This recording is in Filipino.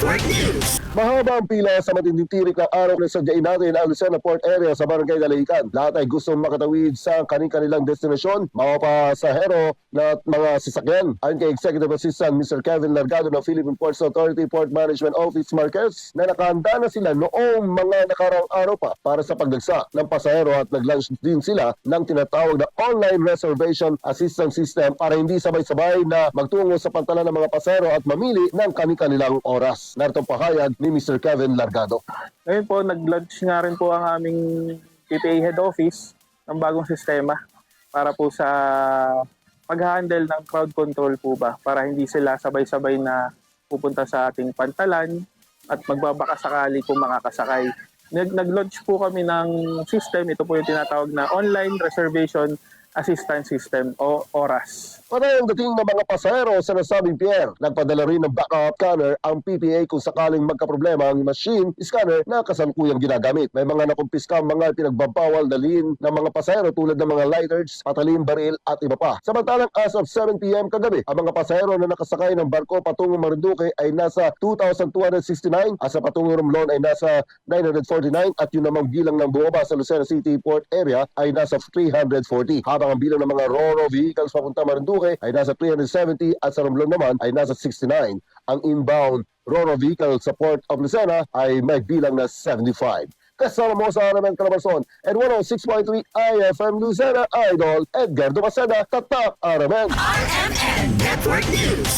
Network News. Mahaba ang pila sa matinding tirik ng araw na sadyain natin ang Lucena Port Area sa Barangay Dalaycan. Lahat ay gustong makatawid sa kanilang destinasyon, mga pasahero na mga sasakyan. Ayon kay Executive Assistant Mr. Kevin Largado ng Philippine Ports Authority Port Management Office Marquez na nakahanda na sila noong mga nakaraang araw pa para sa pagdagsa ng pasahero at nag-launch din sila ng tinatawag na online reservation assistance system para hindi sabay-sabay na magtungo sa pantalan ng mga pasahero at mamili ng kanilang oras. Narito ang pahayag ni Mr. Kevin Largado. Ngayon po, nag-launch nga rin po ang aming PPA head office ng bagong sistema para po sa pag-handle ng crowd control po ba, para hindi sila sabay-sabay na pupunta sa ating pantalan at magbabaka sakali kung makakasakay. Nag-launch po kami ng system, ito po yung tinatawag na Online Reservation Assistance System o ORAS. Para ang dating ng mga pasahero sa nasabing pier, nagpadala rin ng backup scanner ang PPA kung sakaling magkaproblema ang machine scanner na kasalukuyang ginagamit. May mga nakumpiska ang mga pinagbabawal dalhin ng mga pasahero tulad ng mga lighters, patalim, baril at iba pa. Samantalang as of 7 p.m. kagabi, ang mga pasahero na nakasakay ng barko patungong Marinduque ay nasa 2,269 at sa patungong Romblon ay nasa 949 at yun namang bilang ng buoba sa Lucena City Port Area ay nasa 340. Habang ang bilang ng mga RoRo vehicles papunta Marinduque ay nasa 370 at sa Romblon naman ay nasa 69. Ang inbound RoRo vehicle sa Port of Lucena ay may bilang na 75. Kasama mo sa Aramen Calabarzon and 106.3 IFM Lucena Idol, Edgardo Maceda, Tatak Aramen. RMN Network News.